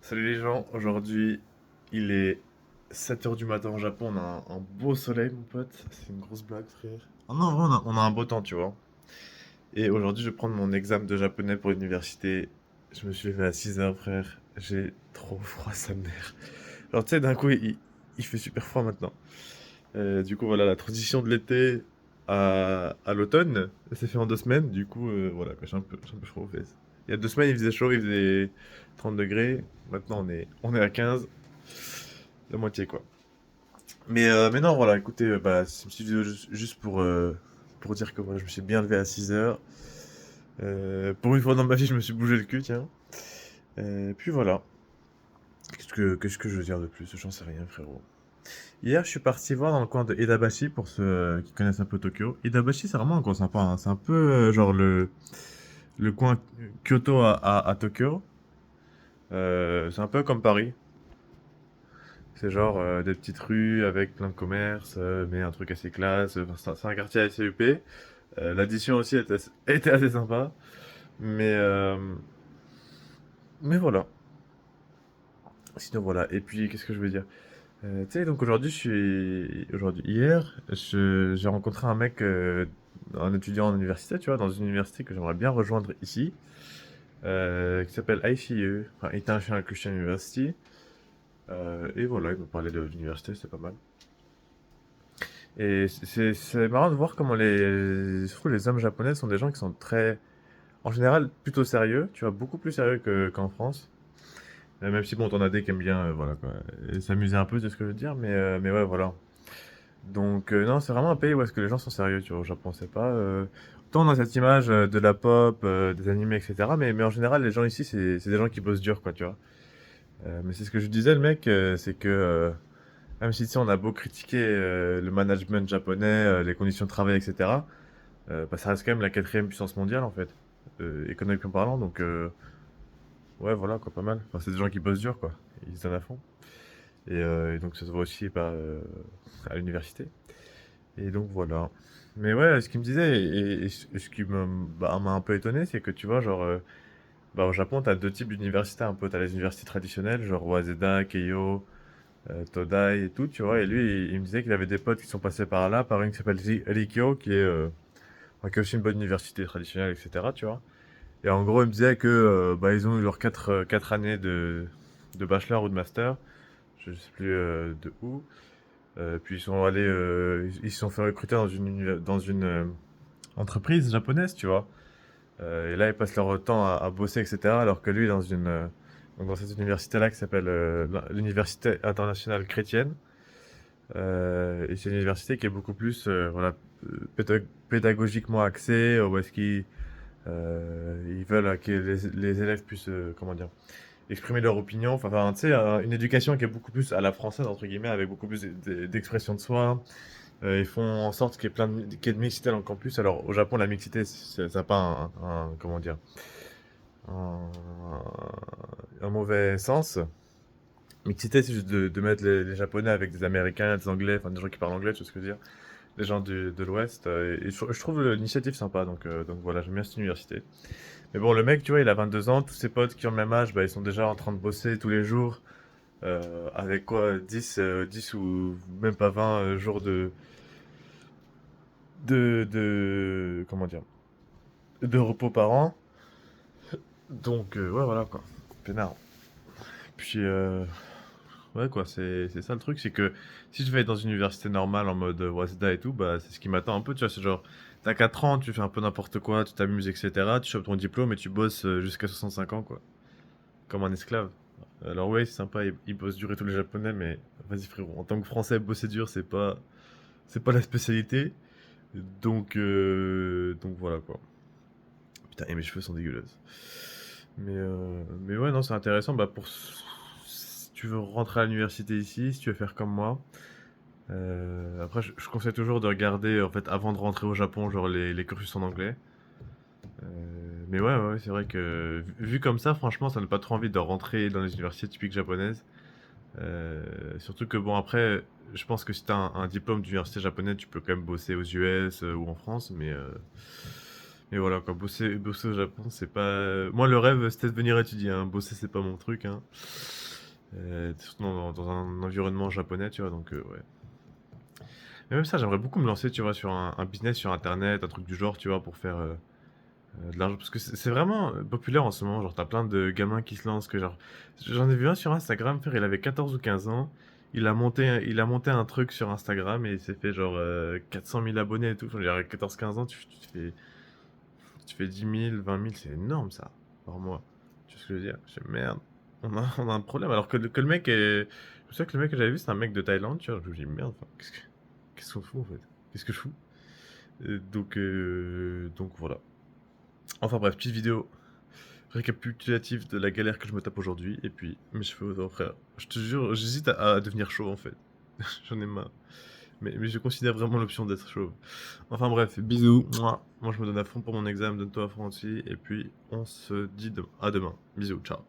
Salut les gens, aujourd'hui il est 7 heures du matin au Japon, on a un beau soleil mon pote, c'est une grosse blague frère. Ah non, on a un beau temps tu vois. Et aujourd'hui je vais prendre mon examen de japonais pour l'université. Je me suis levé à 6 heures frère, j'ai trop froid sa mère. Alors tu sais d'un coup il fait super froid maintenant. Du coup voilà la transition de l'été à l'automne, c'est fait en 2 semaines, du coup voilà quoi, j'ai un peu chaud aux fesses. Il y a 2 semaines il faisait chaud, il faisait 30 degrés, maintenant on est à 15. La moitié, quoi. Mais non, voilà, écoutez, bah, c'est une petite vidéo juste pour dire que voilà, je me suis bien levé à 6 heures. Pour une fois dans ma vie, je me suis bougé le cul, tiens. Puis voilà. Qu'est-ce que je veux dire de plus? J'en sais rien, frérot. Hier, je suis parti voir dans le coin de Edabashi, pour ceux qui connaissent un peu Tokyo. Edabashi, c'est vraiment un coin sympa, hein. C'est un peu genre le coin Kyoto à Tokyo. C'est un peu comme Paris. C'est genre des petites rues avec plein de commerces, mais un truc assez classe. Enfin, c'est un quartier assez huppé. L'addition aussi était assez sympa. Mais, euh, mais voilà. Sinon voilà. Et puis qu'est-ce que je veux dire? Tu sais, donc hier, j'ai rencontré un mec, un étudiant en université, tu vois, dans une université que j'aimerais bien rejoindre ici, qui s'appelle ICU, enfin International Christian University. Et voilà, il me parlait de l'université, c'est pas mal. Et c'est marrant de voir comment je trouve les hommes japonais sont des gens qui sont très, en général, plutôt sérieux, tu vois, beaucoup plus sérieux qu'en France. Même si, bon, t'en as des qui aiment bien, voilà, quoi, et s'amuser un peu, c'est ce que je veux dire, mais ouais, voilà. Donc, non, c'est vraiment un pays où est-ce que les gens sont sérieux, tu vois, au Japon, c'est pas, autant on a cette image de la pop, des animés, etc., mais en général, les gens ici, c'est des gens qui bossent dur, quoi, tu vois. Mais c'est ce que je disais, le mec, c'est que, même si, tu sais, on a beau critiquer le management japonais, les conditions de travail, etc., bah, ça reste quand même la quatrième puissance mondiale, en fait, économiquement parlant, donc, ouais, voilà, quoi, pas mal. Enfin, c'est des gens qui bossent dur, quoi. Ils se donnent à fond. Et donc, ça se voit aussi bah, à l'université. Et donc, voilà. Mais ouais, ce qu'il me disait, et ce qui m'a un peu étonné, c'est que tu vois, genre, bah, au Japon, t'as deux types d'universités un peu. T'as les universités traditionnelles, genre Waseda, Keio, Todai et tout, tu vois. Et lui, il me disait qu'il avait des potes qui sont passés par là, par une qui s'appelle Rikyo, enfin, qui est aussi une bonne université traditionnelle, etc., tu vois. Et en gros, il me disait que bah, ils ont eu leurs 4 années de bachelor ou de master, je sais plus de où. Puis ils sont allés, ils se sont fait recruter dans une entreprise japonaise, tu vois. Et là, ils passent leur temps à bosser, etc. Alors que lui, donc dans cette université-là qui s'appelle l'Université internationale chrétienne, et c'est une université qui est beaucoup plus, voilà, pédagogiquement axée, où est-ce ils veulent que les élèves puissent, comment dire, exprimer leur opinion. Enfin, tu sais, une éducation qui est beaucoup plus à la française, entre guillemets, avec beaucoup plus d'expression de soi. Ils font en sorte qu'il y ait de mixité dans le campus. Alors, au Japon, la mixité, ça n'a pas comment dire, un, un mauvais sens. Mixité, c'est juste de mettre les Japonais avec des Américains, des Anglais, enfin des gens qui parlent anglais, tu vois ce que je veux dire. Des gens de l'Ouest. Et je trouve l'initiative sympa, donc voilà, j'aime bien cette université. Mais bon, le mec, tu vois, il a 22 ans, tous ses potes qui ont le même âge, bah, ils sont déjà en train de bosser tous les jours, avec quoi, 10 ou même pas 20 jours comment dire, de repos par an. Donc, ouais, voilà, quoi. Pénard. Puis, ouais, quoi, c'est ça le truc, c'est que si je vais dans une université normale en mode Waseda et tout, bah, c'est ce qui m'attend un peu, tu vois, c'est genre, t'as 4 ans, tu fais un peu n'importe quoi, tu t'amuses, etc., tu chopes ton diplôme et tu bosses jusqu'à 65 ans, quoi. Comme un esclave. Alors ouais, c'est sympa, ils bossent dur et tous les japonais, mais vas-y frérot, en tant que français, bosser dur, c'est pas la spécialité. Donc voilà quoi. Putain, et mes cheveux sont dégueulasses. Mais ouais, non, c'est intéressant. Bah si tu veux rentrer à l'université ici, si tu veux faire comme moi. Après, je conseille toujours de regarder, en fait, avant de rentrer au Japon, genre les cursus en anglais. Mais ouais, c'est vrai que vu comme ça, franchement, ça n'a pas trop envie de rentrer dans les universités typiques japonaises. Surtout que bon après, je pense que si t'as un diplôme d'université japonaise, tu peux quand même bosser aux US ou en France, mais voilà quoi, bosser au Japon, c'est pas. Moi le rêve c'était de venir étudier, hein. Bosser c'est pas mon truc, hein. Surtout dans un environnement japonais, tu vois, donc ouais. Mais même ça, j'aimerais beaucoup me lancer, tu vois, sur un business sur internet, un truc du genre, tu vois, pour faire, de l'argent. Parce que c'est vraiment, populaire en ce moment, genre tu plein de gamins qui se lancent que genre j'en ai vu un sur Instagram, frère, il avait 14 ou 15 ans, il a monté un truc sur Instagram et il s'est fait genre, 400 000 abonnés et tout. Enfin, je veux dire, à 14-15 ans, tu fais 10 000, 20 000, c'est énorme ça, par mois. Tu vois ce que je veux dire? Je fais: «Merde, on a un problème». Alors que le mec est je me souviens que le mec que j'avais vu, c'est un mec de Thaïlande, tu vois? Je me dis: «Merde, enfin, qu'est-ce qu'on fout en fait? Qu'est-ce que je fous?» Donc voilà. Enfin bref, petite vidéo récapitulative de la galère que je me tape aujourd'hui et puis mes cheveux, oh frère, je te jure, j'hésite à devenir chauve en fait. J'en ai marre. Mais je considère vraiment l'option d'être chauve. Enfin bref, bisous. Moi je me donne à fond pour mon examen, donne-toi à fond aussi. Et puis on se dit à demain. Bisous, ciao.